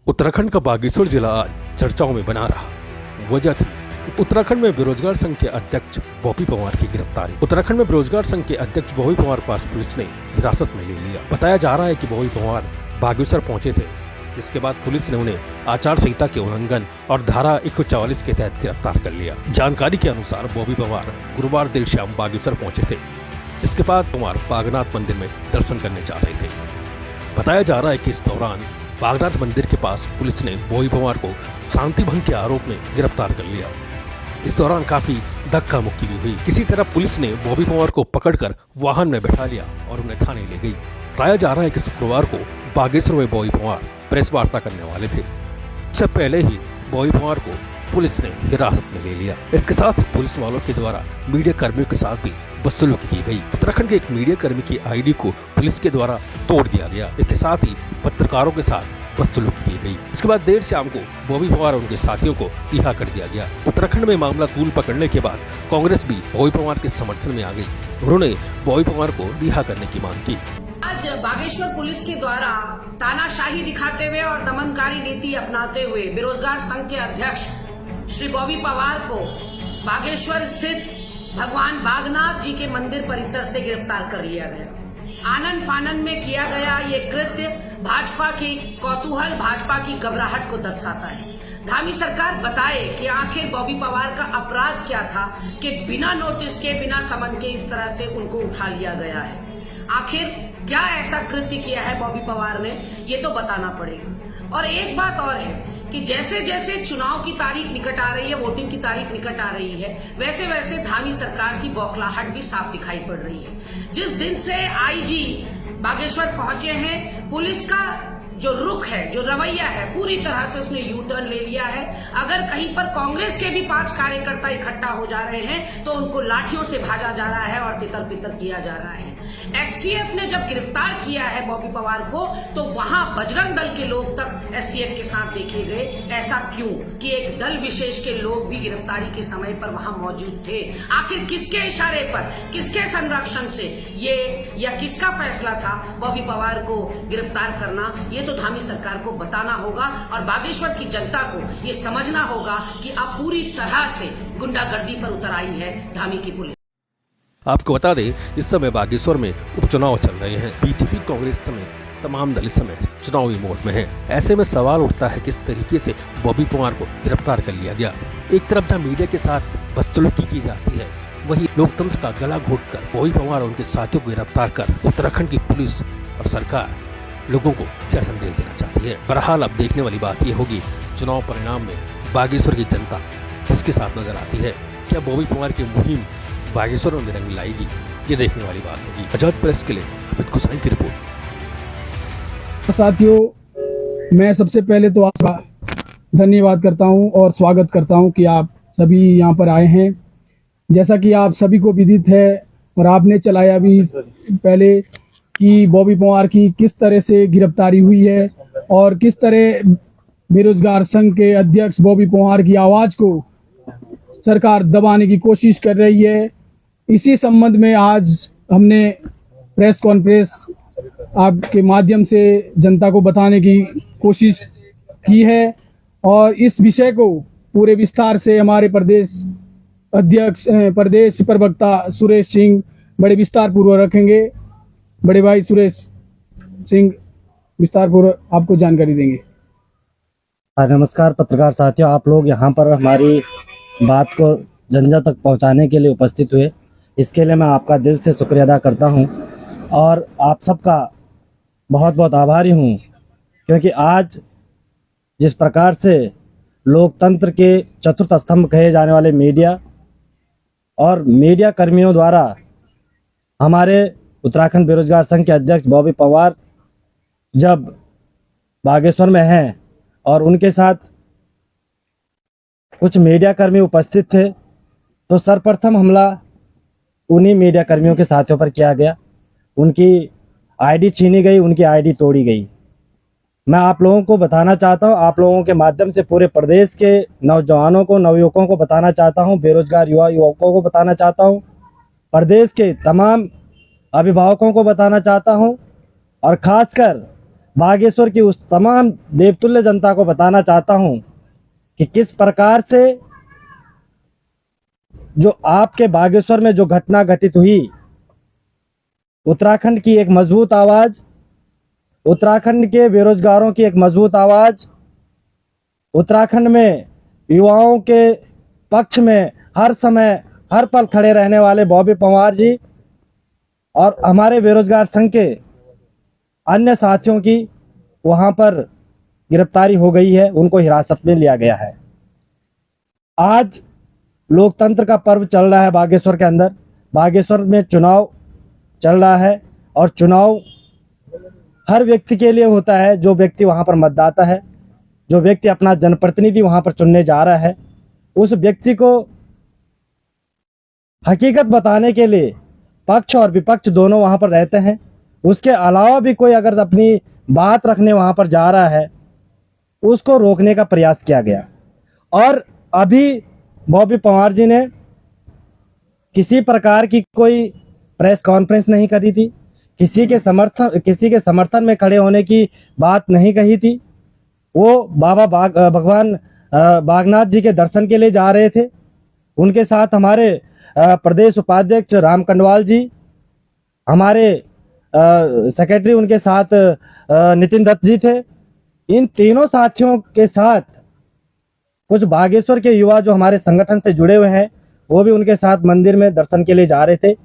उत्तराखंड का बागेश्वर जिला आज चर्चाओं में बना रहा। वजह थी उत्तराखंड में बेरोजगार संघ के अध्यक्ष बॉबी पवार की गिरफ्तारी। उत्तराखंड में बेरोजगार संघ के अध्यक्ष बॉबी पवार पास पुलिस ने हिरासत में ले लिया। बताया जा रहा है कि बॉबी पवार बागेश्वर पहुंचे थे। इसके बाद पुलिस ने उन्हें आचार संहिता के उल्लंघन और धारा 144 के तहत गिरफ्तार कर लिया। जानकारी के अनुसार बॉबी पवार गुरुवार देर शाम बागेश्वर पहुंचे थे, जिसके बाद पवार बागनाथ मंदिर में दर्शन करने जा रहे थे। बताया जा रहा है कि इस दौरान बागनाथ मंदिर के पास पुलिस ने बॉबी पवार को शांति भंग के आरोप में गिरफ्तार कर लिया। इस दौरान काफी धक्का मुक्की भी हुई। किसी तरह पुलिस ने बॉबी पवार को पकड़कर वाहन में बैठा लिया और उन्हें थाने ले गई। बताया जा रहा है कि शुक्रवार को बागेश्वर में बॉबी पवार प्रेस वार्ता करने वाले थे। इससे पहले ही बॉबी पवार को पुलिस ने हिरासत में ले लिया। इसके साथ ही पुलिस वालों के द्वारा मीडिया कर्मियों के साथ भी बदसलूकी की गई। उत्तराखंड के एक मीडिया कर्मी की आईडी को पुलिस के द्वारा तोड़ दिया गया। इसके साथ ही पत्रकारों के साथ बदसलूकी की गई। इसके बाद देर शाम को बॉबी पवार और उनके साथियों को रिहा कर दिया गया। उत्तराखंड में मामला तूल पकड़ने के बाद कांग्रेस भी बॉबी पवार के समर्थन में आ गई। उन्होंने बॉबी पवार को रिहा करने की मांग की। आज बागेश्वर पुलिस के द्वारा तानाशाही दिखाते हुए और दमनकारी नीति अपनाते हुए बेरोजगार संघ के अध्यक्ष श्री बॉबी पवार को बागेश्वर स्थित भगवान बागनाथ जी के मंदिर परिसर से गिरफ्तार कर लिया गया। आनन फानन में किया गया ये कृत्य भाजपा की कौतूहल, भाजपा की घबराहट को दर्शाता है। धामी सरकार बताए कि आखिर बॉबी पवार का अपराध क्या था कि बिना नोटिस के, बिना समन के इस तरह से उनको उठा लिया गया है। आखिर क्या ऐसा कृत्य किया है बॉबी पवार ने, ये तो बताना पड़ेगा। और एक बात और है कि जैसे जैसे चुनाव की तारीख निकट आ रही है, वोटिंग की तारीख निकट आ रही है, वैसे वैसे धामी सरकार की बौखलाहट भी साफ दिखाई पड़ रही है। जिस दिन से आईजी बागेश्वर पहुंचे हैं, पुलिस का जो रुख है, जो रवैया है, पूरी तरह से उसने यू टर्न ले लिया है। अगर कहीं पर कांग्रेस के भी 5 कार्यकर्ता इकट्ठा हो जा रहे हैं तो उनको लाठियों से भाजा जा रहा है और तितर बितर किया जा रहा है। एसटीएफ ने जब गिरफ्तार किया है बॉबी पवार को, तो वहां बजरंग दल के लोग तक एसटीएफ के साथ देखे गए। ऐसा क्यों कि एक दल विशेष के लोग भी गिरफ्तारी के समय पर वहां मौजूद थे। आखिर किसके इशारे पर, किसके संरक्षण से ये या किसका फैसला था बॉबी पवार को गिरफ्तार करना, ये तो धामी सरकार को बताना होगा और बागेश्वर की जनता को ये समझना होगा कि अब पूरी तरह से गुंडागर्दी पर उतर आई है धामी की पुलिस। आपको बता दें, इस समय बागेश्वर में उपचुनाव चल रहे हैं। बीजेपी, कांग्रेस समेत तमाम दल इस समय चुनावी मोड में हैं। ऐसे में सवाल उठता है किस तरीके से बॉबी पवार को गिरफ्तार कर लिया गया। एक तरफ जहां मीडिया के साथ बदसलूकी की जाती है, वहीं लोकतंत्र का गला घोटकर बॉबी पवार और उनके साथियों को गिरफ्तार कर उत्तराखंड की पुलिस और सरकार लोगों को क्या संदेश देना चाहती है। बहरहाल अब देखने वाली बात यह होगी चुनाव परिणाम में बागेश्वर की जनता किसके साथ नजर आती है। क्या बॉबी पवार की मुहिम बागेश्वर में रंग लाएगी, ये देखने वाली बात होगी। आजाद प्रेस के लिए अमित गुसाई की रिपोर्ट। साथियों, मैं सबसे पहले तो आपका धन्यवाद करता हूं और स्वागत करता हूं कि आप सभी यहां पर आए हैं। जैसा कि आप सभी को विदित है और आपने चलाया भी पहले कि बॉबी पवार की किस तरह से गिरफ्तारी हुई है और किस तरह बेरोजगार संघ के अध्यक्ष बॉबी पवार की आवाज को सरकार दबाने की कोशिश कर रही है। इसी संबंध में आज हमने प्रेस कॉन्फ्रेंस आपके माध्यम से जनता को बताने की कोशिश की है और इस विषय को पूरे विस्तार से हमारे प्रदेश अध्यक्ष, प्रदेश प्रवक्ता सुरेश सिंह बड़े विस्तार पूर्वक रखेंगे। बड़े भाई सुरेश सिंह विस्तार पूर्वक आपको जानकारी देंगे। नमस्कार पत्रकार साथियों, आप लोग यहाँ पर हमारी बात को जन जन तक पहुँचाने के लिए उपस्थित हुए, इसके लिए मैं आपका दिल से शुक्रिया अदा करता हूँ और आप सबका बहुत बहुत आभारी हूँ, क्योंकि आज जिस प्रकार से लोकतंत्र के चतुर्थ स्तंभ कहे जाने वाले मीडिया और मीडिया कर्मियों द्वारा हमारे उत्तराखंड बेरोजगार संघ के अध्यक्ष बॉबी पवार जब बागेश्वर में हैं और उनके साथ कुछ मीडिया कर्मी उपस्थित थे, तो सर्वप्रथम हमला उन्हीं मीडिया कर्मियों के साथियों पर किया गया। उनकी आईडी छीनी गई, उनकी आईडी तोड़ी गई। मैं आप लोगों को बताना चाहता हूं, आप लोगों के माध्यम से पूरे प्रदेश के नौजवानों को, नवयुवकों को बताना चाहता हूं, बेरोजगार युवकों को बताना चाहता हूं, प्रदेश के तमाम अभिभावकों को बताना चाहता हूं और खासकर बागेश्वर की उस तमाम देवतुल्य जनता को बताना चाहता हूं कि किस प्रकार से जो आपके बागेश्वर में जो घटना घटित हुई, उत्तराखंड की एक मजबूत आवाज, उत्तराखंड के बेरोजगारों की एक मजबूत आवाज, उत्तराखंड में युवाओं के पक्ष में हर समय हर पल खड़े रहने वाले बॉबी पंवार जी और हमारे बेरोजगार संघ के अन्य साथियों की वहां पर गिरफ्तारी हो गई है, उनको हिरासत में लिया गया है। आज लोकतंत्र का पर्व चल रहा है बागेश्वर के अंदर। बागेश्वर में चुनाव चल रहा है और चुनाव हर व्यक्ति के लिए होता है, जो व्यक्ति वहां पर मतदाता है, जो व्यक्ति अपना जनप्रतिनिधि वहां पर चुनने जा रहा है, उस व्यक्ति को हकीकत बताने के लिए पक्ष और विपक्ष दोनों वहां पर रहते हैं। उसके अलावा भी कोई अगर अपनी बात रखने वहां पर जा रहा है, उसको रोकने का प्रयास किया गया। और अभी बॉबी पंवार जी ने किसी प्रकार की कोई प्रेस कॉन्फ्रेंस नहीं करी थी, किसी के समर्थन में खड़े होने की बात नहीं कही थी। वो भगवान बागनाथ जी के दर्शन के लिए जा रहे थे। उनके साथ हमारे प्रदेश उपाध्यक्ष राम कंडवाल जी, हमारे सेक्रेटरी उनके साथ नितिन दत्त जी थे। इन तीनों साथियों के साथ कुछ बागेश्वर के युवा जो हमारे संगठन से जुड़े हुए हैं, वो भी उनके साथ मंदिर में दर्शन के लिए जा रहे थे।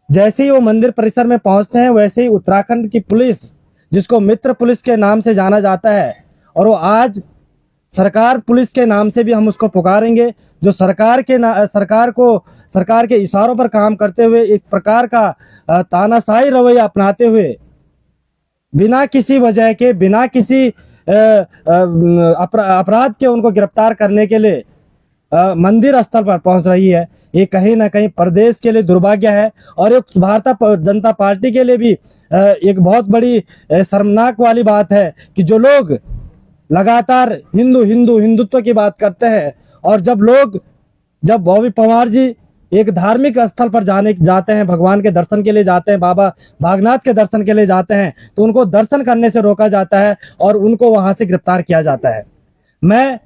जैसे ही वो मंदिर परिसर में पहुंचते हैं, वैसे ही उत्तराखंड की पुलिस, जिसको मित्र पुलिस के नाम से जाना जाता है, और वो आज सरकार पुलिस के नाम से भी हम उसको पुकारेंगे, जो सरकार के इशारों पर काम करते हुए इस प्रकार का तानाशाही रवैया अपनाते हुए बिना किसी वजह के, बिना किसी अपराध के उनको गिरफ्तार करने के लिए मंदिर स्थल पर पहुंच रही है। ये कहीं ना कहीं प्रदेश के लिए दुर्भाग्य है और एक भारतीय जनता पार्टी के लिए भी एक बहुत बड़ी शर्मनाक वाली बात है कि जो लोग लगातार हिंदुत्व की बात करते हैं, और जब बॉबी पंवार जी एक धार्मिक स्थल पर जाते हैं, भगवान के दर्शन के लिए जाते हैं, बाबा बागनाथ के दर्शन के लिए जाते हैं, तो उनको दर्शन करने से रोका जाता है और उनको वहां से गिरफ्तार किया जाता है। मैं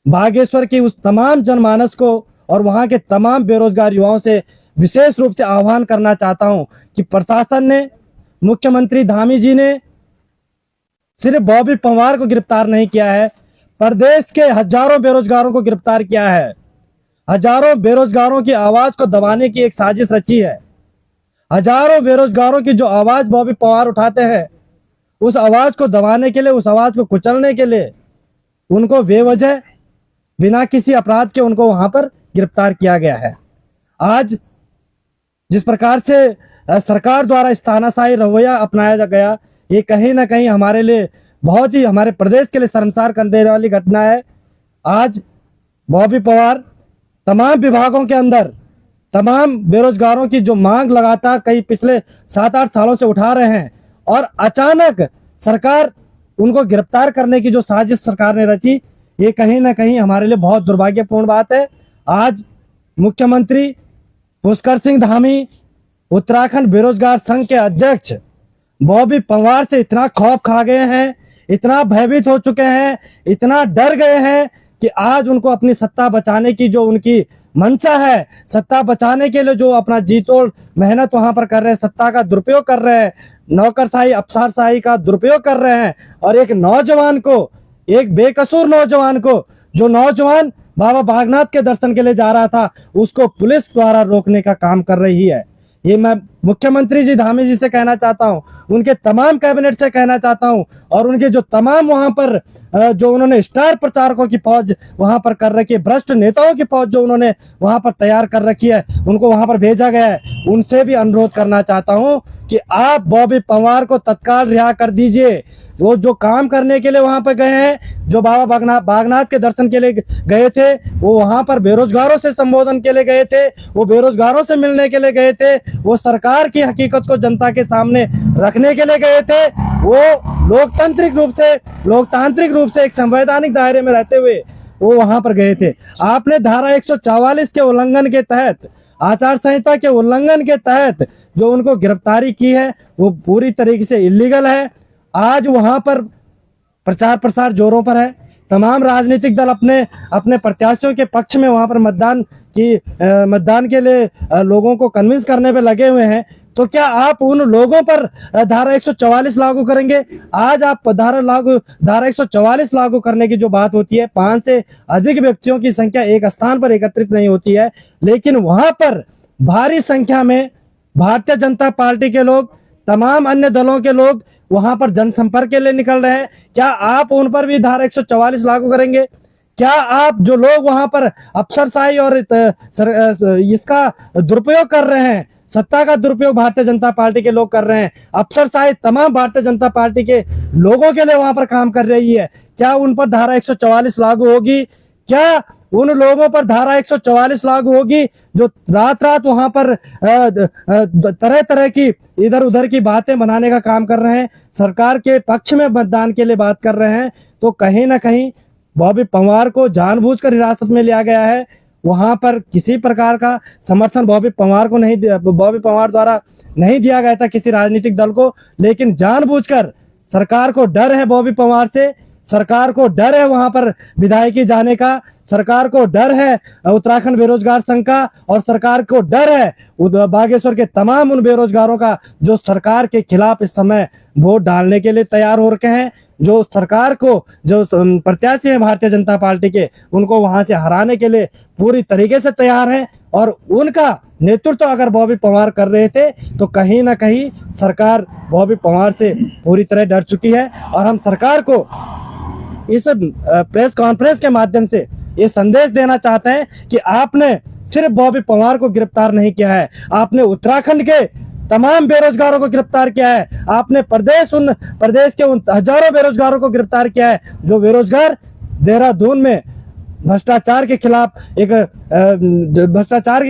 बागेश्वर की उस तमाम जनमानस को और वहां के तमाम बेरोजगार युवाओं से विशेष रूप से आह्वान करना चाहता हूं कि प्रशासन ने, मुख्यमंत्री धामी जी ने सिर्फ बॉबी पंवार को गिरफ्तार नहीं किया है, प्रदेश के हजारों बेरोजगारों को गिरफ्तार किया है। हजारों बेरोजगारों की आवाज को दबाने की एक साजिश रची है। हजारों बेरोजगारों की जो आवाज बॉबी पंवार उठाते हैं, उस आवाज को दबाने के लिए, उस आवाज को कुचलने के लिए उनको बेवजह बिना किसी अपराध के उनको वहां पर गिरफ्तार किया गया है। आज जिस प्रकार से सरकार द्वारा इस तानाशाही रवैया अपनाया गया, ये कहीं ना कहीं हमारे लिए बहुत ही, हमारे प्रदेश के लिए शर्मसार कर देने वाली घटना है। आज बॉबी पंवार तमाम विभागों के अंदर तमाम बेरोजगारों की जो मांग लगातार कई पिछले 7-8 सालों से उठा रहे हैं, और अचानक सरकार उनको गिरफ्तार करने की जो साजिश सरकार ने रची, ये कहीं ना कहीं हमारे लिए बहुत दुर्भाग्यपूर्ण बात है। आज मुख्यमंत्री पुष्कर सिंह धामी, उत्तराखंड बेरोजगार संघ के अध्यक्ष बॉबी पंवार से इतना खौफ खा गए हैं, इतना भयभीत हो चुके हैं, इतना डर गए हैं कि आज उनको अपनी सत्ता बचाने की जो उनकी मंशा है, सत्ता बचाने के लिए जो अपना जी तोड़ मेहनत वहां पर कर रहे हैं, सत्ता का दुरुपयोग कर रहे हैं, नौकरशाही अफसरशाही का दुरुपयोग कर रहे हैं, और एक नौजवान को, एक बेकसूर नौजवान को, जो नौजवान बाबा बागनाथ के दर्शन के लिए जा रहा था, उसको पुलिस द्वारा रोकने का काम कर रही है। ये मैं मुख्यमंत्री जी धामी जी से कहना चाहता हूं, उनके तमाम कैबिनेट से कहना चाहता हूं, और उनके जो तमाम वहां पर जो उन्होंने स्टार प्रचारकों की फौज वहां पर कर रखी है, भ्रष्ट नेताओं की फौज जो उन्होंने वहां पर तैयार कर रखी है, उनको वहां पर भेजा गया है, उनसे भी अनुरोध करना चाहता हूं कि आप बॉबी पंवार को तत्काल रिहा कर दीजिए। वो जो काम करने के लिए वहां पर गए हैं, जो बाबा बागनाथ के दर्शन के लिए गए थे, वो वहां पर बेरोजगारों से संबोधन के लिए गए थे, वो बेरोजगारों से मिलने के लिए गए थे, वो सरकार की हकीकत को जनता के सामने रखने के लिए गए थे, वो लोकतांत्रिक रूप से एक संवैधानिक दायरे में रहते हुए वो वहां पर गए थे। आपने धारा 144 के उल्लंघन के तहत, आचार संहिता के उल्लंघन के तहत जो उनको गिरफ्तारी की है, वो पूरी तरीके से इलीगल है। आज वहां पर प्रचार प्रसार जोरों पर है। तमाम राजनीतिक दल अपने अपने प्रत्याशियों के पक्ष में वहां पर मतदान के लिए लोगों को कन्विंस करने पे लगे हुए हैं। तो क्या आप उन लोगों पर धारा 144 लागू करेंगे? आज आप धारा 144 लागू करने की जो बात होती है, 5 से अधिक व्यक्तियों की संख्या एक स्थान पर एकत्रित नहीं होती है, लेकिन वहां पर भारी संख्या में भारतीय जनता पार्टी के लोग, तमाम अन्य दलों के लोग वहां पर जनसंपर्क के लिए निकल रहे हैं। क्या आप उन पर भी धारा 144 लागू करेंगे? क्या आप जो लोग वहां पर अफसरशाही और इसका दुरुपयोग कर रहे हैं, सत्ता का दुरुपयोग भारतीय जनता पार्टी के लोग कर रहे हैं, अफसरशाही तमाम भारतीय जनता पार्टी के लोगों के लिए वहां पर काम कर रही है, क्या उन पर धारा 144 लागू होगी? क्या उन लोगों पर धारा 144 लागू होगी जो रात रात वहां पर तरह तरह की इधर उधर की बातें बनाने का काम कर रहे हैं, सरकार के पक्ष में मतदान के लिए बात कर रहे हैं? तो कहीं ना कहीं बॉबी पंवार को जानबूझकर हिरासत में लिया गया है। वहां पर किसी प्रकार का समर्थन बॉबी पंवार द्वारा नहीं दिया गया था किसी राजनीतिक दल को, लेकिन जानबूझकर सरकार को डर है बॉबी पंवार से, सरकार को डर है वहां पर विधायकी जाने का, सरकार को डर है उत्तराखंड बेरोजगार संघ का, और सरकार को डर है बागेश्वर के तमाम उन बेरोजगारों का जो सरकार के खिलाफ इस समय वोट डालने के लिए तैयार हो रखे हैं, जो सरकार को, जो प्रत्याशी हैं भारतीय जनता पार्टी के, उनको वहां से हराने के लिए पूरी तरीके से तैयार हैं। और उनका नेतृत्व अगर बॉबी पंवार कर रहे थे तो कहीं ना कहीं सरकार बॉबी पंवार से पूरी तरह डर चुकी है। और हम सरकार को इस प्रेस कॉन्फ्रेंस के माध्यम से ये संदेश देना चाहते हैं कि आपने सिर्फ बॉबी पंवार को गिरफ्तार नहीं किया है, आपने उत्तराखंड के तमाम बेरोजगारों को गिरफ्तार किया है, आपने प्रदेश के उन हजारों बेरोजगारों को गिरफ्तार किया है जो बेरोजगार देहरादून में भ्रष्टाचार के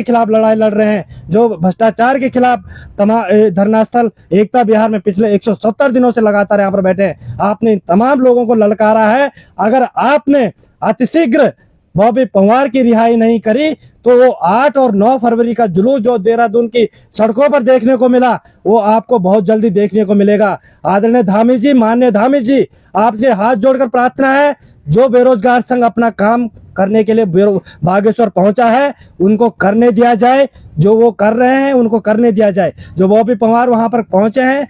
खिलाफ लड़ाई लड़ रहे हैं, जो भ्रष्टाचार के खिलाफ धरना स्थल एकता विहार में पिछले 170 दिनों से लगातार यहाँ पर बैठे हैं। आपने इन तमाम लोगों को ललकारा है। अगर आपने अतिशीघ्र बॉबी पंवार की रिहाई नहीं करी तो वो 8 और 9 फरवरी का जुलूस जो देहरादून की सड़कों पर देखने को मिला, वो आपको बहुत जल्दी देखने को मिलेगा। आदरणीय धामी जी, माननीय धामी जी, आपसे हाथ जोड़कर प्रार्थना है, जो बेरोजगार संघ अपना काम करने के लिए बागेश्वर पहुंचा है उनको करने दिया जाए, जो वो कर रहे हैं उनको करने दिया जाए। जो बॉबी पंवार वहां पर पहुंचे हैं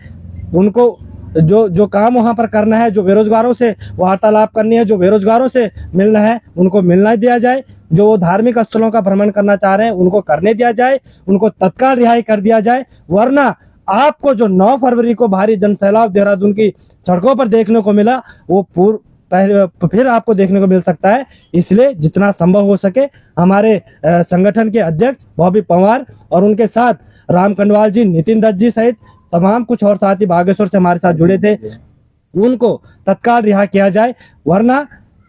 उनको जो काम वहां पर करना है, जो बेरोजगारों से वार्तालाप करनी है, जो बेरोजगारों से मिलना है उनको मिलना दिया जाए, जो वो धार्मिक स्थलों का भ्रमण करना चाह रहे हैं उनको करने दिया जाए, उनको तत्काल रिहाई कर दिया जाए। वरना आपको जो 9 फरवरी को भारी जनसैलाब देहरादून की सड़कों पर देखने को मिला वो फिर आपको देखने को मिल सकता है। इसलिए जितना संभव हो सके हमारे संगठन के अध्यक्ष बॉबी पंवार और उनके साथ राम कंडवाल जी, नितिन दत्त जी सहित तमाम कुछ और साथी बागेश्वर से हमारे साथ जुड़े थे, उनको तत्काल रिहा किया जाए। वरना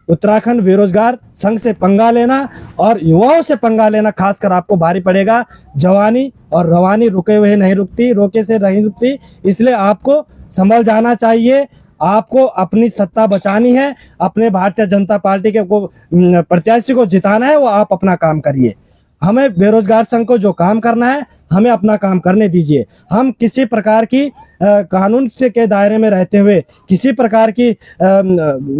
उत्तराखंड बेरोजगार संघ से पंगा लेना और युवाओं से पंगा लेना खासकर आपको भारी पड़ेगा। जवानी और रवानी रुके हुए नहीं रुकती, रोके से नहीं रुकती। इसलिए आपको संभल जाना चाहिए। आपको अपनी सत्ता बचानी है, अपने भारतीय जनता पार्टी के प्रत्याशी को जिताना है, वो आप अपना काम करिए। हमें बेरोजगार संघ को जो काम करना है हमें अपना काम करने दीजिए। हम किसी प्रकार की कानून से के दायरे में रहते हुए किसी प्रकार की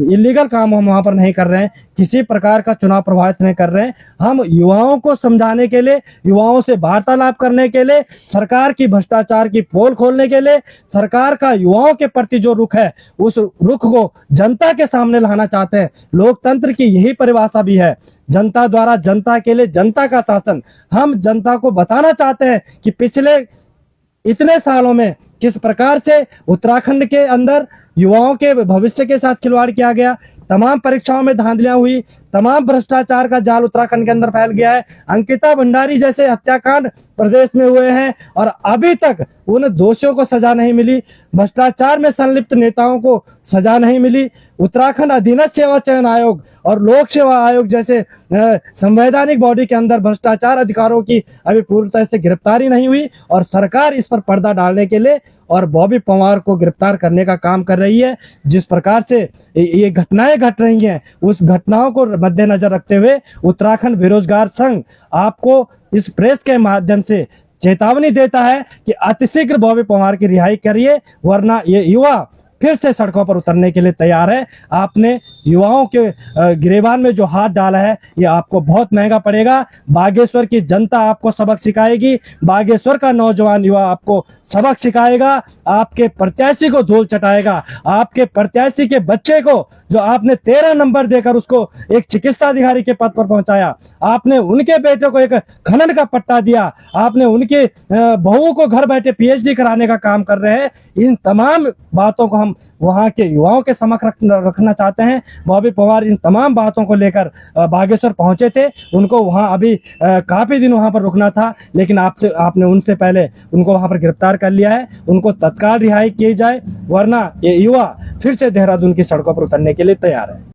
इलीगल काम हम वहां पर नहीं कर रहे हैं, किसी प्रकार का चुनाव प्रभावित नहीं कर रहे हैं। हम युवाओं को समझाने के लिए, युवाओं से वार्तालाप करने के लिए, सरकार की भ्रष्टाचार की पोल खोलने के लिए, सरकार का युवाओं के प्रति जो रुख है उस रुख को जनता के सामने लाना चाहते हैं। लोकतंत्र की यही परिभाषा भी है, जनता द्वारा जनता के लिए जनता का शासन। हम जनता को बताना चाहते हैं कि पिछले इतने सालों में किस प्रकार से उत्तराखंड के अंदर युवाओं के भविष्य के साथ खिलवाड़ किया गया, तमाम परीक्षाओं में धांधलियां हुई, तमाम भ्रष्टाचार का जाल उत्तराखंड के अंदर फैल गया है। अंकिता भंडारी जैसे हत्याकांड प्रदेश में हुए हैं और अभी तक उन दोषियों को सजा नहीं मिली, भ्रष्टाचार में संलिप्त नेताओं को सजा नहीं मिली। उत्तराखंड अधीनस्थ सेवा चयन आयोग और लोक सेवा आयोग जैसे संवैधानिक बॉडी के अंदर भ्रष्टाचार अधिकारों की अभी पूरी तरह से गिरफ्तारी नहीं हुई और सरकार इस पर पर्दा डालने के लिए और बॉबी पंवार को गिरफ्तार करने का काम कर रही है। जिस प्रकार से ये घटनाएं घट रही हैं उस घटनाओं को मद्देनजर रखते हुए उत्तराखंड बेरोजगार संघ आपको इस प्रेस के माध्यम से चेतावनी देता है कि अतिशीघ्र बॉबी पंवार की रिहाई करिए, वरना ये युवा फिर से सड़कों पर उतरने के लिए तैयार है। आपने युवाओं के गिरेबान में जो हाथ डाला है ये आपको बहुत महंगा पड़ेगा। बागेश्वर की जनता आपको सबक सिखाएगी, बागेश्वर का नौजवान युवा आपको सबक सिखाएगा, आपके प्रत्याशी को धूल चटाएगा। आपके प्रत्याशी के बच्चे को जो आपने 13 नंबर देकर उसको एक चिकित्सा अधिकारी के पद पर पहुंचाया, आपने उनके बेटे को एक खनन का पट्टा दिया, आपने उनके बहुओं को घर बैठे पीएचडी कराने का काम कर रहे हैं। इन तमाम बातों को हम वहां के युवाओं के समक्ष रखना चाहते हैं। बॉबी पवार इन तमाम बातों को लेकर बागेश्वर पहुंचे थे। उनको वहां अभी काफी दिन वहां पर रुकना था, लेकिन आपने उनसे पहले उनको वहां पर गिरफ्तार कर लिया है। उनको तत्काल रिहाई की जाए, वरना ये युवा फिर से देहरादून की सड़कों पर उतरने के लिए तैयार है।